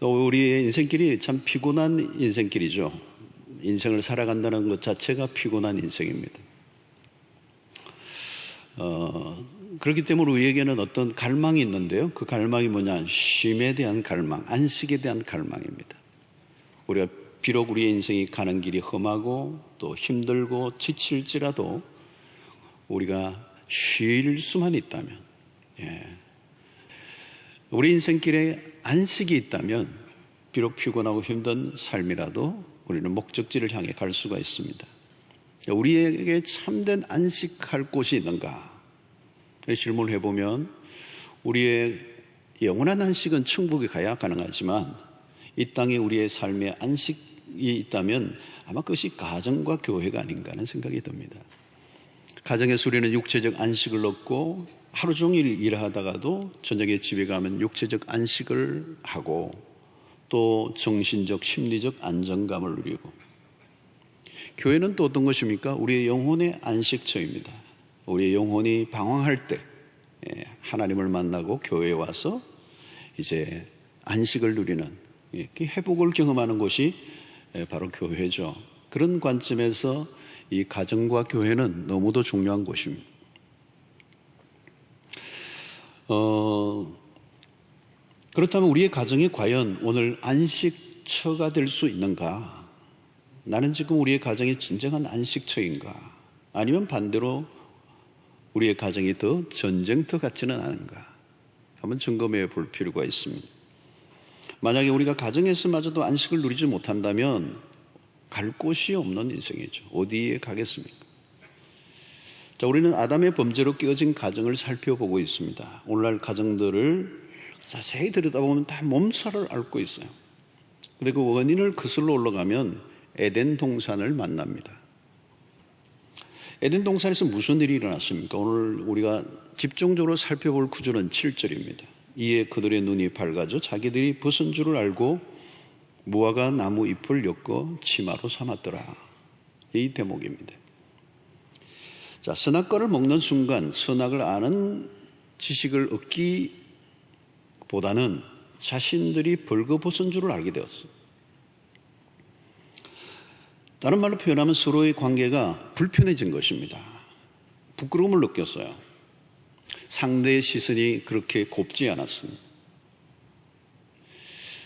우리의 인생길이 참 피곤한 인생길이죠. 인생을 살아간다는 것 자체가 피곤한 인생입니다. 그렇기 때문에 우리에게는 어떤 갈망이 있는데요. 그 갈망이 뭐냐? 쉼에 대한 갈망, 안식에 대한 갈망입니다. 우리가 비록 우리의 인생이 가는 길이 험하고 또 힘들고 지칠지라도 우리가 쉴 수만 있다면, 우리 인생길에 안식이 있다면 비록 피곤하고 힘든 삶이라도 우리는 목적지를 향해 갈 수가 있습니다. 우리에게 참된 안식할 곳이 있는가? 질문을 해보면 우리의 영원한 안식은 천국에 가야 가능하지만 이 땅에 우리의 삶의 안식이 있다면 아마 그것이 가정과 교회가 아닌가 하는 생각이 듭니다. 가정에서 우리는 육체적 안식을 얻고 하루 종일 일하다가도 저녁에 집에 가면 육체적 안식을 하고 또 정신적, 심리적 안정감을 누리고, 교회는 또 어떤 것입니까? 우리의 영혼의 안식처입니다. 우리의 영혼이 방황할 때 하나님을 만나고 교회에 와서 이제 안식을 누리는, 회복을 경험하는 곳이 바로 교회죠. 그런 관점에서 이 가정과 교회는 너무도 중요한 곳입니다. 그렇다면 우리의 가정이 과연 오늘 안식처가 될 수 있는가? 나는 지금 우리의 가정이 진정한 안식처인가? 아니면 반대로 우리의 가정이 더 전쟁터 같지는 않은가? 한번 점검해 볼 필요가 있습니다. 만약에 우리가 가정에서마저도 안식을 누리지 못한다면 갈 곳이 없는 인생이죠. 어디에 가겠습니까? 자, 우리는 아담의 범죄로 깨어진 가정을 살펴보고 있습니다. 오늘날 가정들을 자세히 들여다보면 다 몸살을 앓고 있어요. 근데 그 원인을 거슬러 올라가면 에덴 동산을 만납니다. 에덴 동산에서 무슨 일이 일어났습니까? 오늘 우리가 집중적으로 살펴볼 구절은 7절입니다. 이에 그들의 눈이 밝아져 자기들이 벗은 줄을 알고 무화과 나무 잎을 엮어 치마로 삼았더라. 이 대목입니다. 자, 선악과를 먹는 순간 선악을 아는 지식을 얻기보다는 자신들이 벌거벗은 줄을 알게 되었습니다. 다른 말로 표현하면 서로의 관계가 불편해진 것입니다. 부끄러움을 느꼈어요. 상대의 시선이 그렇게 곱지 않았습니다.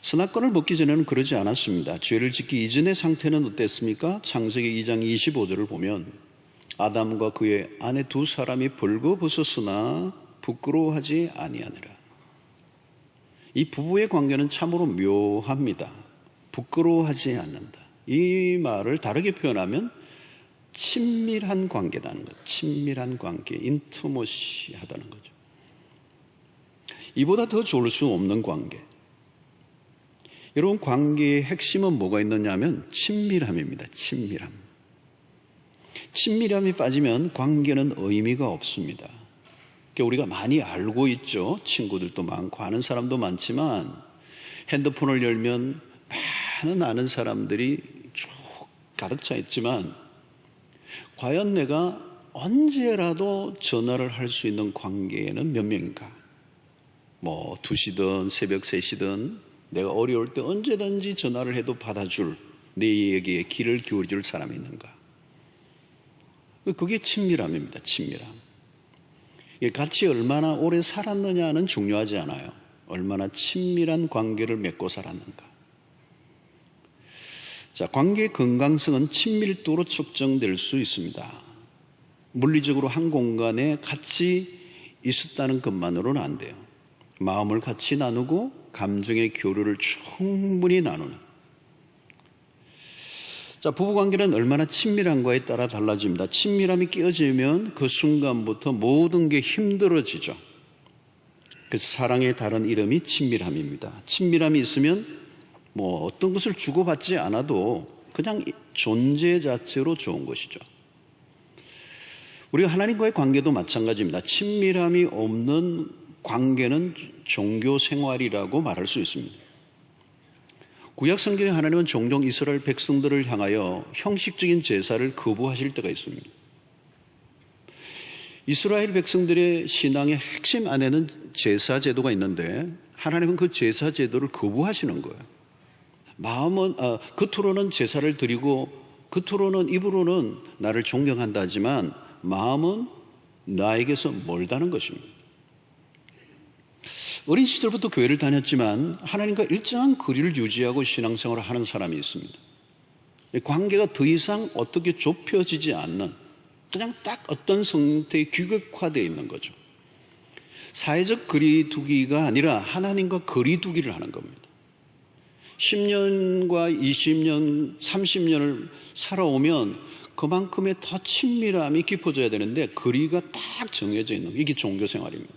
선악과를 먹기 전에는 그러지 않았습니다. 죄를 짓기 이전의 상태는 어땠습니까? 창세기 2장 25절을 보면 아담과 그의 아내 두 사람이 벌거벗었으나 부끄러워하지 아니하니라. 이 부부의 관계는 참으로 묘합니다. 부끄러워하지 않는다. 이 말을 다르게 표현하면 친밀한 관계라는 것. 친밀한 관계, 인티머시하다는 거죠. 이보다 더 좋을 수 없는 관계. 여러분, 관계의 핵심은 뭐가 있느냐 하면 친밀함입니다. 친밀함. 친밀함이 빠지면 관계는 의미가 없습니다. 우리가 많이 알고 있죠. 친구들도 많고 아는 사람도 많지만 핸드폰을 열면 많은 아는 사람들이 쭉 가득 차 있지만 과연 내가 언제라도 전화를 할 수 있는 관계는 몇 명인가? 2시든 새벽 3시든 내가 어려울 때 언제든지 전화를 해도 받아줄, 내 얘기에 귀를 기울여줄 사람이 있는가? 그게 친밀함입니다. 친밀함. 같이 얼마나 오래 살았느냐는 중요하지 않아요. 얼마나 친밀한 관계를 맺고 살았는가. 자, 관계의 건강성은 친밀도로 측정될 수 있습니다. 물리적으로 한 공간에 같이 있었다는 것만으로는 안 돼요. 마음을 같이 나누고 감정의 교류를 충분히 나누는. 자, 부부관계는 얼마나 친밀한가에 따라 달라집니다. 친밀함이 깨어지면 그 순간부터 모든 게 힘들어지죠. 그래서 사랑의 다른 이름이 친밀함입니다. 친밀함이 있으면 어떤 것을 주고받지 않아도 그냥 존재 자체로 좋은 것이죠. 우리가 하나님과의 관계도 마찬가지입니다. 친밀함이 없는 관계는 종교 생활이라고 말할 수 있습니다. 구약 성경에 하나님은 종종 이스라엘 백성들을 향하여 형식적인 제사를 거부하실 때가 있습니다. 이스라엘 백성들의 신앙의 핵심 안에는 제사 제도가 있는데 하나님은 그 제사 제도를 거부하시는 거예요. 마음은 겉으로는 제사를 드리고 겉으로는 입으로는 나를 존경한다 하지만 마음은 나에게서 멀다는 것입니다. 어린 시절부터 교회를 다녔지만 하나님과 일정한 거리를 유지하고 신앙생활을 하는 사람이 있습니다. 관계가 더 이상 어떻게 좁혀지지 않는 그냥 딱 어떤 상태에 규격화되어 있는 거죠. 사회적 거리두기가 아니라 하나님과 거리두기를 하는 겁니다. 10년과 20년, 30년을 살아오면 그만큼의 더 친밀함이 깊어져야 되는데 거리가 딱 정해져 있는 이게 종교 생활입니다.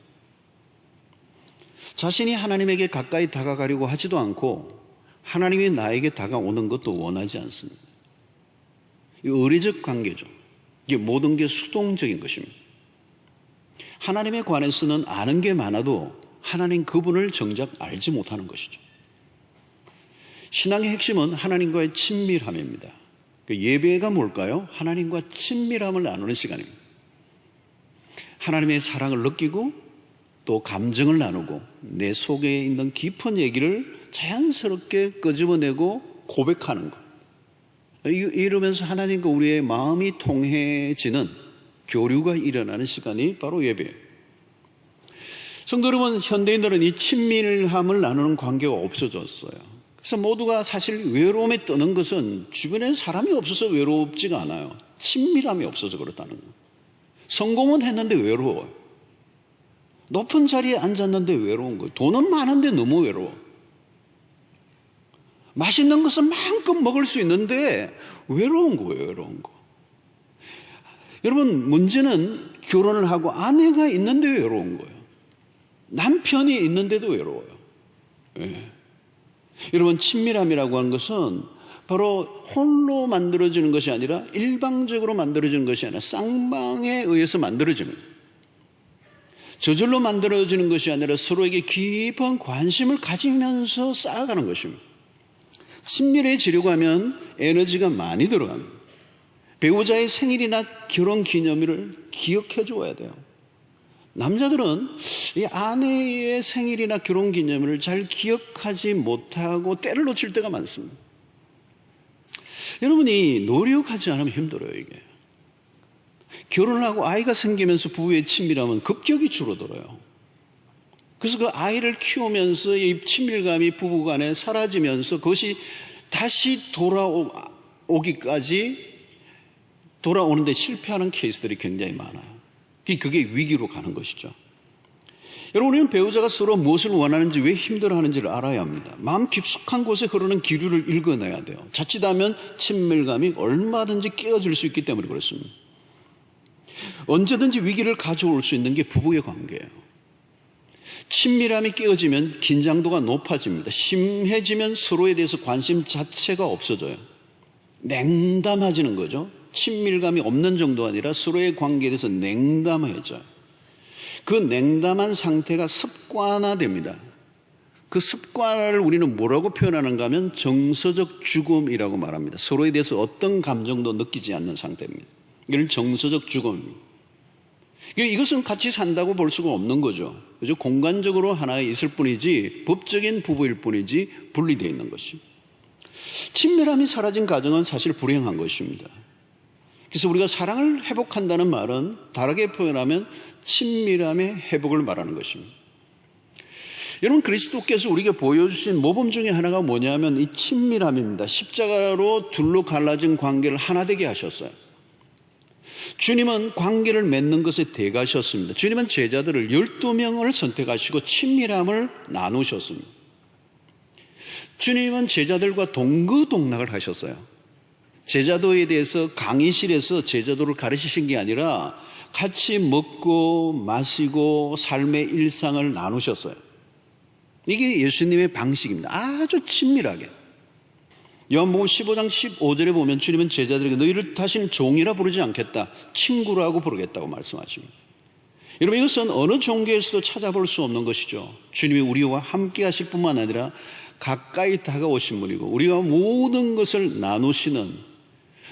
자신이 하나님에게 가까이 다가가려고 하지도 않고 하나님이 나에게 다가오는 것도 원하지 않습니다. 이 의례적 관계죠. 이게 모든 게 수동적인 것입니다. 하나님에 관해서는 아는 게 많아도 하나님 그분을 정작 알지 못하는 것이죠. 신앙의 핵심은 하나님과의 친밀함입니다. 예배가 뭘까요? 하나님과 친밀함을 나누는 시간입니다. 하나님의 사랑을 느끼고 또 감정을 나누고 내 속에 있는 깊은 얘기를 자연스럽게 끄집어내고 고백하는 것. 이러면서 하나님과 우리의 마음이 통해지는 교류가 일어나는 시간이 바로 예배예요. 성도 여러분, 현대인들은 이 친밀함을 나누는 관계가 없어졌어요. 그래서 모두가 사실 외로움에 떠는 것은 주변에 사람이 없어서 외롭지가 않아요. 친밀함이 없어서 그렇다는 거예요. 성공은 했는데 외로워요. 높은 자리에 앉았는데 외로운 거예요. 돈은 많은데 너무 외로워. 맛있는 것은 마음껏 먹을 수 있는데 외로운 거예요. 외로운 거. 여러분, 문제는 결혼을 하고 아내가 있는데 외로운 거예요. 남편이 있는데도 외로워요. 예. 여러분, 친밀함이라고 하는 것은 바로 홀로 만들어지는 것이 아니라 일방적으로 만들어지는 것이 아니라 쌍방에 의해서 만들어지는, 저절로 만들어지는 것이 아니라 서로에게 깊은 관심을 가지면서 쌓아가는 것입니다. 친밀해지려고 하면 에너지가 많이 들어갑니다. 배우자의 생일이나 결혼 기념일을 기억해 줘야 돼요. 남자들은 이 아내의 생일이나 결혼 기념일을 잘 기억하지 못하고 때를 놓칠 때가 많습니다. 여러분이 노력하지 않으면 힘들어요. 이게 결혼을 하고 아이가 생기면서 부부의 친밀함은 급격히 줄어들어요. 그래서 그 아이를 키우면서 이 친밀감이 부부간에 사라지면서 그것이 다시 돌아오는데 실패하는 케이스들이 굉장히 많아요. 그게 위기로 가는 것이죠. 여러분, 우리는 배우자가 서로 무엇을 원하는지, 왜 힘들어하는지를 알아야 합니다. 마음 깊숙한 곳에 흐르는 기류를 읽어내야 돼요. 자칫하면 친밀감이 얼마든지 깨어질 수 있기 때문에 그렇습니다. 언제든지 위기를 가져올 수 있는 게 부부의 관계예요. 친밀함이 깨어지면 긴장도가 높아집니다. 심해지면 서로에 대해서 관심 자체가 없어져요. 냉담해지는 거죠. 친밀감이 없는 정도가 아니라 서로의 관계에 대해서 냉담해져요. 그 냉담한 상태가 습관화됩니다. 그 습관화를 우리는 뭐라고 표현하는가 하면 정서적 죽음이라고 말합니다. 서로에 대해서 어떤 감정도 느끼지 않는 상태입니다. 이걸 정서적 죽음입니다. 이것은 같이 산다고 볼 수가 없는 거죠. 그죠? 공간적으로 하나에 있을 뿐이지 법적인 부부일 뿐이지 분리되어 있는 것이. 친밀함이 사라진 가정은 사실 불행한 것입니다. 그래서 우리가 사랑을 회복한다는 말은 다르게 표현하면 친밀함의 회복을 말하는 것입니다. 여러분, 그리스도께서 우리에게 보여주신 모범 중에 하나가 뭐냐면 이 친밀함입니다. 십자가로 둘로 갈라진 관계를 하나 되게 하셨어요. 주님은 관계를 맺는 것에 대가셨습니다. 주님은 제자들을 12명을 선택하시고 친밀함을 나누셨습니다. 주님은 제자들과 동거동락을 하셨어요. 제자도에 대해서 강의실에서 제자도를 가르치신 게 아니라 같이 먹고 마시고 삶의 일상을 나누셨어요. 이게 예수님의 방식입니다. 아주 친밀하게. 요한복음 15장 15절에 보면 주님은 제자들에게 너희를 다시는 종이라 부르지 않겠다, 친구라고 부르겠다고 말씀하십니다. 여러분, 이것은 어느 종교에서도 찾아볼 수 없는 것이죠. 주님이 우리와 함께 하실 뿐만 아니라 가까이 다가오신 분이고 우리가 모든 것을 나누시는,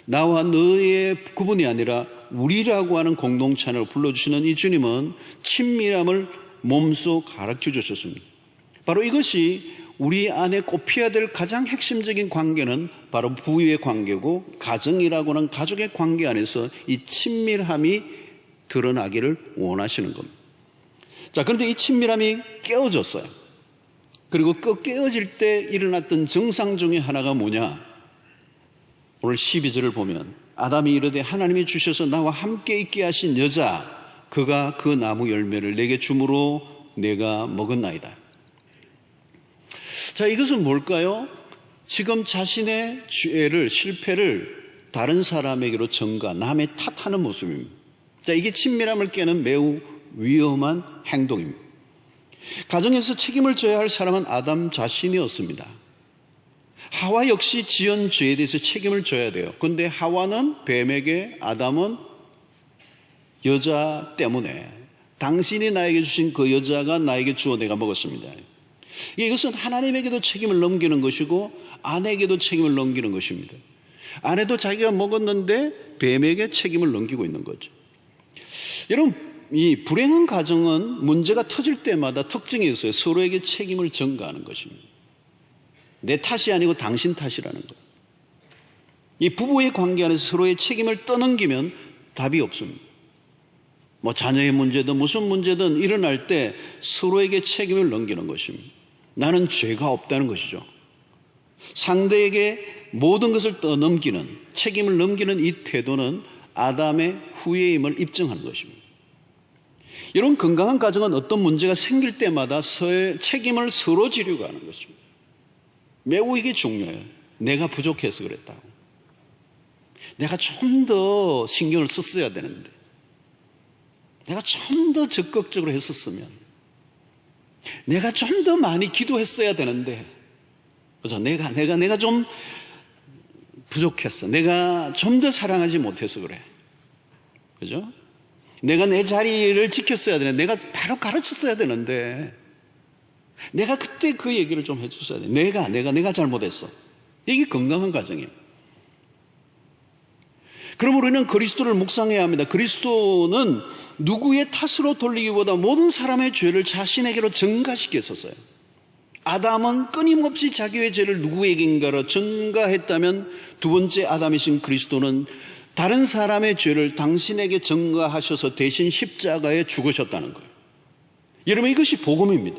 나와 너의 구분이 아니라 우리라고 하는 공동체 안으로 불러주시는 이 주님은 친밀함을 몸소 가르쳐 주셨습니다. 바로 이것이 우리 안에 꼽혀야 될 가장 핵심적인 관계는 바로 부부의 관계고, 가정이라고 하는 가족의 관계 안에서 이 친밀함이 드러나기를 원하시는 겁니다. 자, 그런데 이 친밀함이 깨어졌어요. 그리고 그 깨어질 때 일어났던 증상 중에 하나가 뭐냐? 오늘 12절을 보면 아담이 이르되 하나님이 주셔서 나와 함께 있게 하신 여자, 그가 그 나무 열매를 내게 주므로 내가 먹었나이다. 자, 이것은 뭘까요? 지금 자신의 죄를, 실패를 다른 사람에게로 전가, 남의 탓하는 모습입니다. 자, 이게 친밀함을 깨는 매우 위험한 행동입니다. 가정에서 책임을 져야 할 사람은 아담 자신이었습니다. 하와 역시 지은 죄에 대해서 책임을 져야 돼요. 그런데 하와는 뱀에게, 아담은 여자 때문에 당신이 나에게 주신 그 여자가 나에게 주어 내가 먹었습니다. 이것은 하나님에게도 책임을 넘기는 것이고 아내에게도 책임을 넘기는 것입니다. 아내도 자기가 먹었는데 뱀에게 책임을 넘기고 있는 거죠. 여러분, 이 불행한 가정은 문제가 터질 때마다 특징이 있어요. 서로에게 책임을 전가하는 것입니다. 내 탓이 아니고 당신 탓이라는 거예요. 이 부부의 관계 안에서 서로의 책임을 떠넘기면 답이 없습니다. 뭐 자녀의 문제든 무슨 문제든 일어날 때 서로에게 책임을 넘기는 것입니다. 나는 죄가 없다는 것이죠. 상대에게 모든 것을 떠넘기는, 책임을 넘기는 이 태도는 아담의 후예임을 입증하는 것입니다. 이런 건강한 가정은 어떤 문제가 생길 때마다 책임을 서로 지려고 하는 것입니다. 매우 이게 중요해요. 내가 부족해서 그랬다고. 내가 좀 더 신경을 썼어야 되는데, 내가 좀 더 적극적으로 했었으면, 내가 좀 더 많이 기도했어야 되는데, 그죠? 내가 좀 부족했어. 내가 좀 더 사랑하지 못해서 그래. 그죠? 내가 내 자리를 지켰어야 되는데, 내가 바로 가르쳤어야 되는데, 내가 그때 그 얘기를 좀 해줬어야 돼. 내가 잘못했어. 이게 건강한 가정이에요. 그러므로 우리는 그리스도를 묵상해야 합니다. 그리스도는 누구의 탓으로 돌리기보다 모든 사람의 죄를 자신에게로 전가시켰었어요. 아담은 끊임없이 자기의 죄를 누구에게인가로 전가했다면, 두 번째 아담이신 그리스도는 다른 사람의 죄를 당신에게 전가하셔서 대신 십자가에 죽으셨다는 거예요. 여러분, 이것이 복음입니다.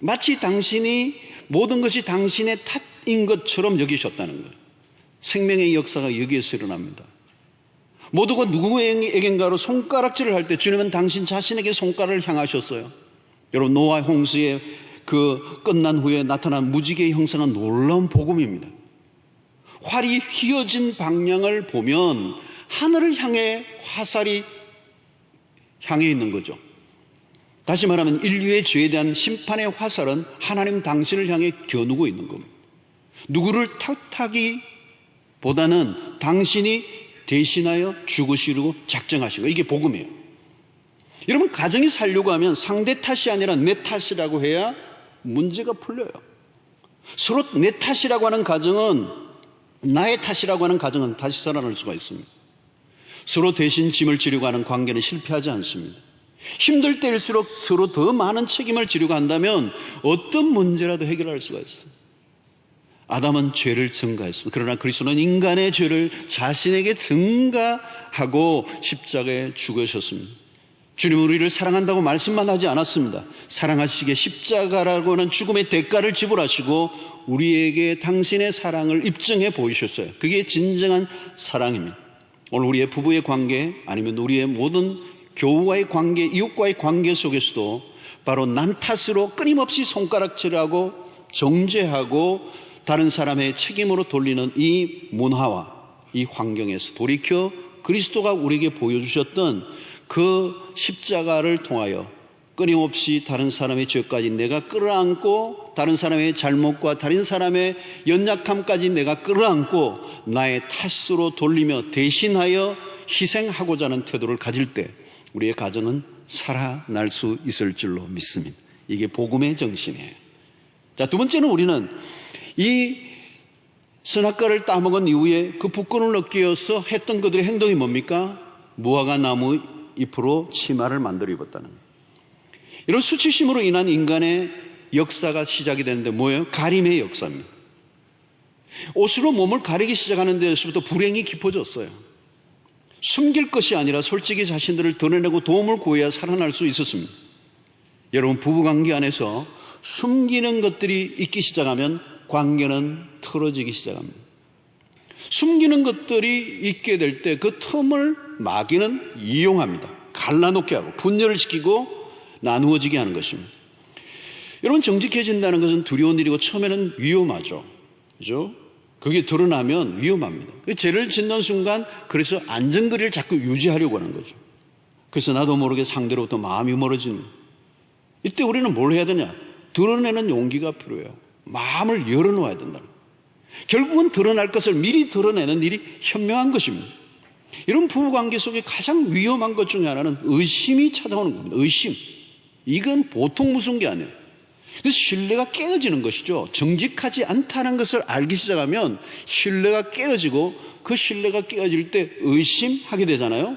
마치 당신이 모든 것이 당신의 탓인 것처럼 여기셨다는 거예요. 생명의 역사가 여기에서 일어납니다. 모두가 누구에게인가로 손가락질을 할 때 주님은 당신 자신에게 손가락을 향하셨어요. 여러분, 노아 홍수의 그 끝난 후에 나타난 무지개의 형상은 놀라운 복음입니다. 활이 휘어진 방향을 보면 하늘을 향해 화살이 향해 있는 거죠. 다시 말하면 인류의 죄에 대한 심판의 화살은 하나님 당신을 향해 겨누고 있는 겁니다. 누구를 탓하기보다는 당신이 대신하여 죽으시려고 작정하신 거예요. 이게 복음이에요. 여러분, 가정이 살려고 하면 상대 탓이 아니라 내 탓이라고 해야 문제가 풀려요. 서로 내 탓이라고 하는 가정은, 나의 탓이라고 하는 가정은 다시 살아날 수가 있습니다. 서로 대신 짐을 지려고 하는 관계는 실패하지 않습니다. 힘들 때일수록 서로 더 많은 책임을 지려고 한다면 어떤 문제라도 해결할 수가 있어요. 아담은 죄를 전가했습니다. 그러나 그리스도는 인간의 죄를 자신에게 전가하고 십자가에 죽으셨습니다. 주님은 우리를 사랑한다고 말씀만 하지 않았습니다. 사랑하시기에 십자가라고 하는 죽음의 대가를 지불하시고 우리에게 당신의 사랑을 입증해 보이셨어요. 그게 진정한 사랑입니다. 오늘 우리의 부부의 관계, 아니면 우리의 모든 교우와의 관계, 이웃과의 관계 속에서도 바로 남 탓으로 끊임없이 손가락질하고 정죄하고 다른 사람의 책임으로 돌리는 이 문화와 이 환경에서 돌이켜 그리스도가 우리에게 보여주셨던 그 십자가를 통하여 끊임없이 다른 사람의 죄까지 내가 끌어안고, 다른 사람의 잘못과 다른 사람의 연약함까지 내가 끌어안고 나의 탓으로 돌리며 대신하여 희생하고자 하는 태도를 가질 때 우리의 가정은 살아날 수 있을 줄로 믿습니다. 이게 복음의 정신이에요. 자, 두 번째는 우리는 이 선악과를 따먹은 이후에 그 부권을 얻기 위해서 했던 그들의 행동이 뭡니까? 무화과 나무 잎으로 치마를 만들어 입었다는 거예요. 이런 수치심으로 인한 인간의 역사가 시작이 되는데 뭐예요? 가림의 역사입니다. 옷으로 몸을 가리기 시작하는 데서부터 불행이 깊어졌어요. 숨길 것이 아니라 솔직히 자신들을 드러내고 도움을 구해야 살아날 수 있었습니다. 여러분, 부부관계 안에서 숨기는 것들이 있기 시작하면 관계는 틀어지기 시작합니다. 숨기는 것들이 있게 될 때 그 틈을 마귀는 이용합니다. 갈라놓게 하고 분열을 시키고 나누어지게 하는 것입니다. 여러분, 정직해진다는 것은 두려운 일이고 처음에는 위험하죠. 그죠? 그게 드러나면 위험합니다. 죄를 짓는 순간 그래서 안전거리를 자꾸 유지하려고 하는 거죠. 그래서 나도 모르게 상대로부터 마음이 멀어지는 거예요. 이때 우리는 뭘 해야 되냐? 드러내는 용기가 필요해요. 마음을 열어놓아야 된다. 결국은 드러날 것을 미리 드러내는 일이 현명한 것입니다. 이런 부부관계 속에 가장 위험한 것 중에 하나는 의심이 찾아오는 겁니다. 의심. 이건 보통 무서운 게 아니에요. 그래서 신뢰가 깨어지는 것이죠. 정직하지 않다는 것을 알기 시작하면 신뢰가 깨어지고 그 신뢰가 깨어질 때 의심하게 되잖아요.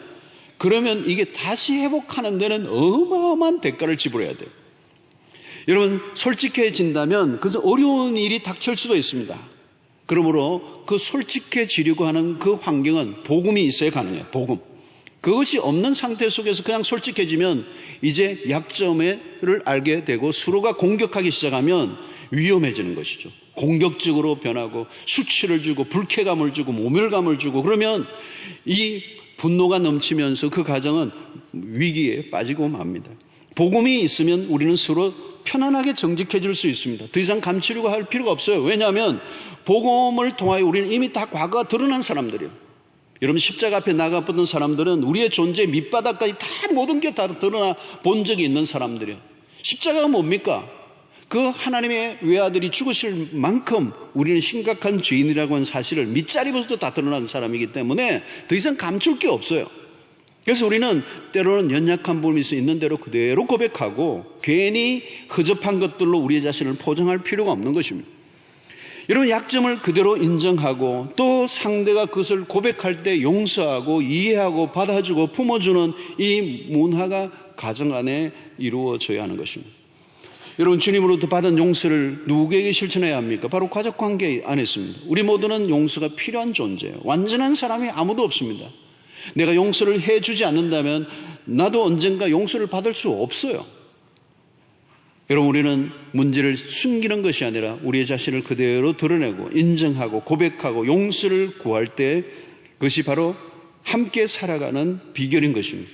그러면 이게 다시 회복하는 데는 어마어마한 대가를 지불해야 돼요. 여러분, 솔직해진다면 그래서 어려운 일이 닥칠 수도 있습니다. 그러므로 그 솔직해지려고 하는 그 환경은 복음이 있어야 가능해요. 복음. 그것이 없는 상태 속에서 그냥 솔직해지면 이제 약점을 알게 되고 서로가 공격하기 시작하면 위험해지는 것이죠. 공격적으로 변하고 수치를 주고 불쾌감을 주고 모멸감을 주고 그러면 이 분노가 넘치면서 그 가정은 위기에 빠지고 맙니다. 복음이 있으면 우리는 서로 편안하게 정직해질 수 있습니다. 더 이상 감추려고 할 필요가 없어요. 왜냐하면 복음을 통하여 우리는 이미 다 과거가 드러난 사람들이에요. 여러분, 십자가 앞에 나가보던 사람들은 우리의 존재의 밑바닥까지 다 모든 게 다 드러나 본 적이 있는 사람들이에요. 십자가가 뭡니까? 그 하나님의 외아들이 죽으실 만큼 우리는 심각한 죄인이라고 하는 사실을 밑자리부터 다 드러난 사람이기 때문에 더 이상 감출 게 없어요. 그래서 우리는 때로는 연약한 부분이 있는 대로 그대로 고백하고 괜히 허접한 것들로 우리의 자신을 포장할 필요가 없는 것입니다. 여러분, 약점을 그대로 인정하고 또 상대가 그것을 고백할 때 용서하고 이해하고 받아주고 품어주는 이 문화가 가정 안에 이루어져야 하는 것입니다. 여러분, 주님으로부터 받은 용서를 누구에게 실천해야 합니까? 바로 가족관계 안에 있습니다. 우리 모두는 용서가 필요한 존재예요. 완전한 사람이 아무도 없습니다. 내가 용서를 해주지 않는다면 나도 언젠가 용서를 받을 수 없어요. 여러분, 우리는 문제를 숨기는 것이 아니라 우리의 자신을 그대로 드러내고 인정하고 고백하고 용서를 구할 때 그것이 바로 함께 살아가는 비결인 것입니다.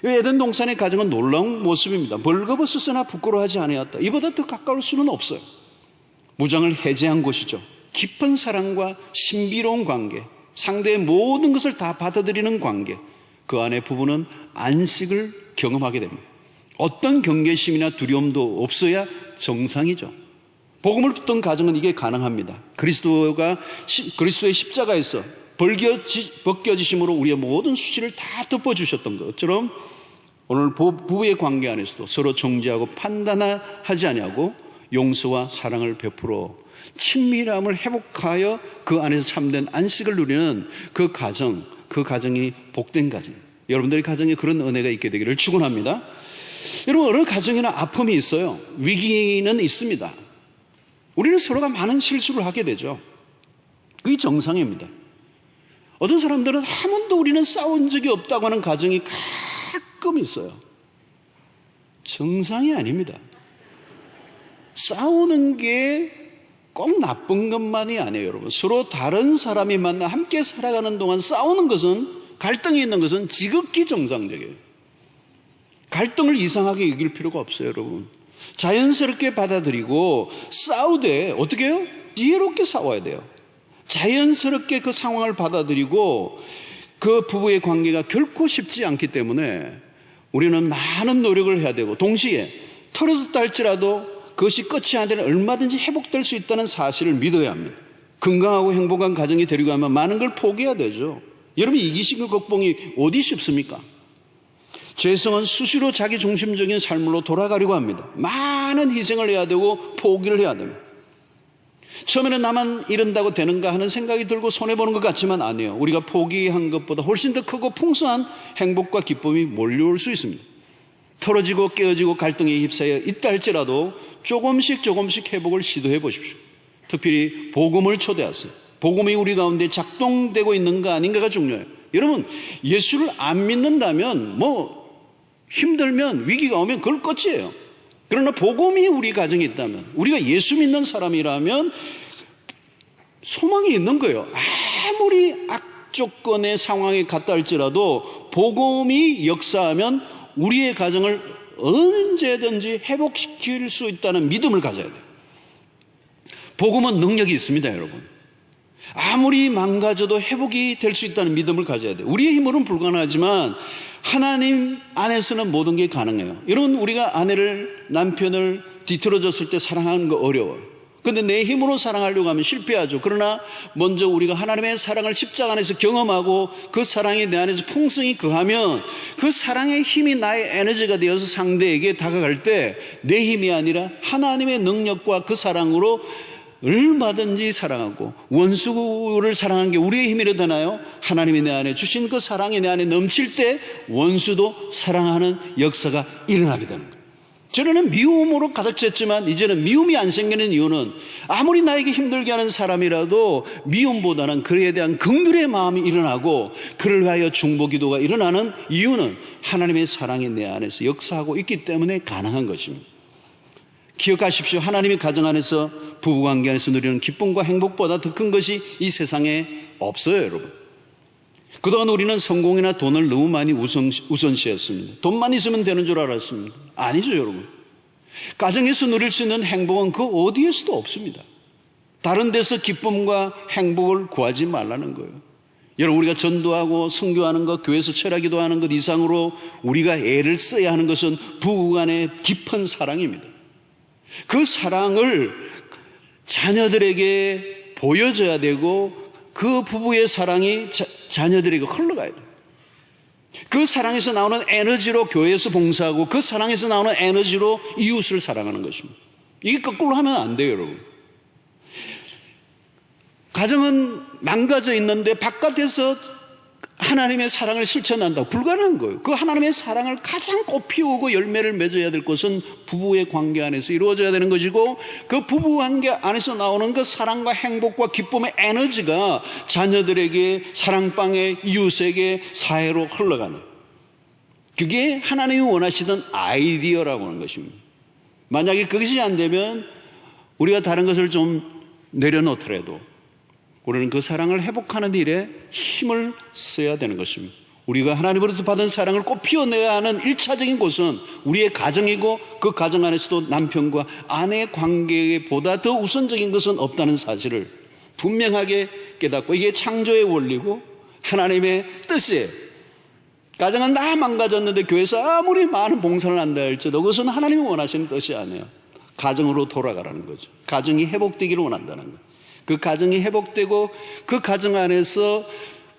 에덴 동산의 가정은 놀라운 모습입니다. 벌거벗었으나 부끄러워하지 아니하였다. 이보다 더 가까울 수는 없어요. 무장을 해제한 곳이죠. 깊은 사랑과 신비로운 관계, 상대의 모든 것을 다 받아들이는 관계, 그 안에 부부는 안식을 경험하게 됩니다. 어떤 경계심이나 두려움도 없어야 정상이죠. 복음을 듣던 가정은 이게 가능합니다. 그리스도의 십자가에서 벗겨지심으로 우리의 모든 수치를 다 덮어주셨던 것처럼 오늘 부부의 관계 안에서도 서로 정죄하고 판단하지 아니하고 용서와 사랑을 베풀어 친밀함을 회복하여 그 안에서 참된 안식을 누리는 그 가정이 복된 가정. 여러분들의 가정에 그런 은혜가 있게 되기를 축원합니다. 여러분, 어느 가정에나 아픔이 있어요. 위기는 있습니다. 우리는 서로가 많은 실수를 하게 되죠. 그게 정상입니다. 어떤 사람들은 한 번도 우리는 싸운 적이 없다고 하는 가정이 가끔 있어요. 정상이 아닙니다. 싸우는 게 꼭 나쁜 것만이 아니에요, 여러분. 서로 다른 사람이 만나 함께 살아가는 동안 싸우는 것은, 갈등이 있는 것은 지극히 정상적이에요. 갈등을 이상하게 여길 필요가 없어요, 여러분. 자연스럽게 받아들이고 싸우되 어떻게 해요? 지혜롭게 싸워야 돼요. 자연스럽게 그 상황을 받아들이고 그 부부의 관계가 결코 쉽지 않기 때문에 우리는 많은 노력을 해야 되고 동시에 털어졌다 할지라도 그것이 끝이 아니라 얼마든지 회복될 수 있다는 사실을 믿어야 합니다. 건강하고 행복한 가정이 되려고 하면 많은 걸 포기해야 되죠. 여러분, 이기식의 극복이 어디 쉽습니까? 죄성은 수시로 자기 중심적인 삶으로 돌아가려고 합니다. 많은 희생을 해야 되고 포기를 해야 됩니다. 처음에는 나만 이런다고 되는가 하는 생각이 들고 손해보는 것 같지만 아니에요. 우리가 포기한 것보다 훨씬 더 크고 풍성한 행복과 기쁨이 몰려올 수 있습니다. 털어지고 깨어지고 갈등에 휩싸여 있다 할지라도 조금씩 회복을 시도해 보십시오. 특별히 복음을 초대하세요. 복음이 우리 가운데 작동되고 있는가 아닌가가 중요해요. 여러분, 예수를 안 믿는다면 힘들면 위기가 오면 그걸 끝이에요. 그러나 복음이 우리 가정에 있다면, 우리가 예수 믿는 사람이라면 소망이 있는 거예요. 아무리 악조건의 상황에 갔다 할지라도 복음이 역사하면 우리의 가정을 언제든지 회복시킬 수 있다는 믿음을 가져야 돼요. 복음은 능력이 있습니다, 여러분. 아무리 망가져도 회복이 될 수 있다는 믿음을 가져야 돼요. 우리의 힘으로는 불가능하지만 하나님 안에서는 모든 게 가능해요. 여러분, 우리가 아내를, 남편을 뒤틀어졌을 때 사랑하는 거 어려워요. 근데 내 힘으로 사랑하려고 하면 실패하죠. 그러나 먼저 우리가 하나님의 사랑을 십자가 안에서 경험하고 그 사랑이 내 안에서 풍성히 거하면 그 사랑의 힘이 나의 에너지가 되어서 상대에게 다가갈 때 내 힘이 아니라 하나님의 능력과 그 사랑으로 얼마든지 사랑하고, 원수를 사랑하는 게 우리의 힘이라 되나요? 하나님이 내 안에 주신 그 사랑이 내 안에 넘칠 때 원수도 사랑하는 역사가 일어나게 되는 거예요. 전에는 미움으로 가득 찼지만 이제는 미움이 안 생기는 이유는, 아무리 나에게 힘들게 하는 사람이라도 미움보다는 그에 대한 긍휼의 마음이 일어나고 그를 위하여 중보 기도가 일어나는 이유는 하나님의 사랑이 내 안에서 역사하고 있기 때문에 가능한 것입니다. 기억하십시오. 하나님의 가정 안에서, 부부관계 안에서 누리는 기쁨과 행복보다 더 큰 것이 이 세상에 없어요, 여러분. 그동안 우리는 성공이나 돈을 너무 많이 우선시했습니다. 돈만 있으면 되는 줄 알았습니다. 아니죠, 여러분. 가정에서 누릴 수 있는 행복은 그 어디에서도 없습니다. 다른 데서 기쁨과 행복을 구하지 말라는 거예요. 여러분, 우리가 전도하고 선교하는 것, 교회에서 철학기도 하는 것 이상으로 우리가 애를 써야 하는 것은 부부간의 깊은 사랑입니다. 그 사랑을 자녀들에게 보여줘야 되고, 그 부부의 사랑이 자녀들에게 흘러가야 돼요. 그 사랑에서 나오는 에너지로 교회에서 봉사하고, 그 사랑에서 나오는 에너지로 이웃을 사랑하는 것입니다. 이게 거꾸로 하면 안 돼요, 여러분. 가정은 망가져 있는데 바깥에서 하나님의 사랑을 실천한다고 불가능한 거예요. 그 하나님의 사랑을 가장 꽃피우고 열매를 맺어야 될 것은 부부의 관계 안에서 이루어져야 되는 것이고, 그 부부 관계 안에서 나오는 그 사랑과 행복과 기쁨의 에너지가 자녀들에게, 사랑방에, 이웃에게, 사회로 흘러가는, 그게 하나님이 원하시던 아이디어라고 하는 것입니다. 만약에 그것이 안 되면 우리가 다른 것을 좀 내려놓더라도 우리는 그 사랑을 회복하는 일에 힘을 써야 되는 것입니다. 우리가 하나님으로부터 받은 사랑을 꼭 피워내야 하는 1차적인 곳은 우리의 가정이고, 그 가정 안에서도 남편과 아내의 관계보다 더 우선적인 것은 없다는 사실을 분명하게 깨닫고, 이게 창조의 원리고 하나님의 뜻이에요. 가정은 다 망가졌는데 교회에서 아무리 많은 봉사를 한다 할지라도 그것은 하나님이 원하시는 뜻이 아니에요. 가정으로 돌아가라는 거죠. 가정이 회복되기를 원한다는 거예요. 그 가정이 회복되고 그 가정 안에서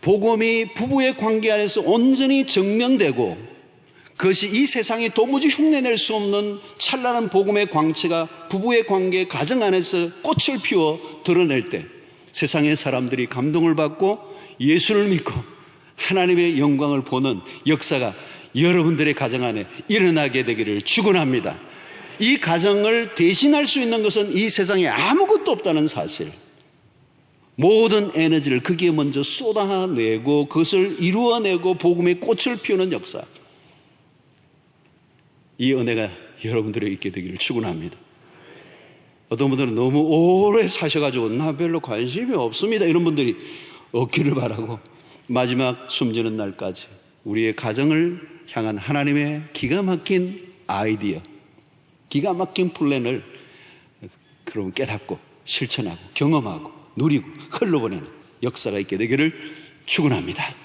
복음이 부부의 관계 안에서 온전히 증명되고, 그것이 이 세상이 도무지 흉내낼 수 없는 찬란한 복음의 광채가 부부의 관계, 가정 안에서 꽃을 피워 드러낼 때 세상의 사람들이 감동을 받고 예수를 믿고 하나님의 영광을 보는 역사가 여러분들의 가정 안에 일어나게 되기를 축원합니다. 이 가정을 대신할 수 있는 것은 이 세상에 아무것도 없다는 사실, 모든 에너지를 거기에 먼저 쏟아내고 그것을 이루어내고 복음의 꽃을 피우는 역사, 이 은혜가 여러분들에게 있게 되기를 축원합니다. 어떤 분들은 너무 오래 사셔가지고 나 별로 관심이 없습니다, 이런 분들이 없기를 바라고, 마지막 숨지는 날까지 우리의 가정을 향한 하나님의 기가 막힌 아이디어, 기가 막힌 플랜을 그럼 깨닫고 실천하고 경험하고 누리고 흘러보내는 역사가 있게 되기를 축원합니다.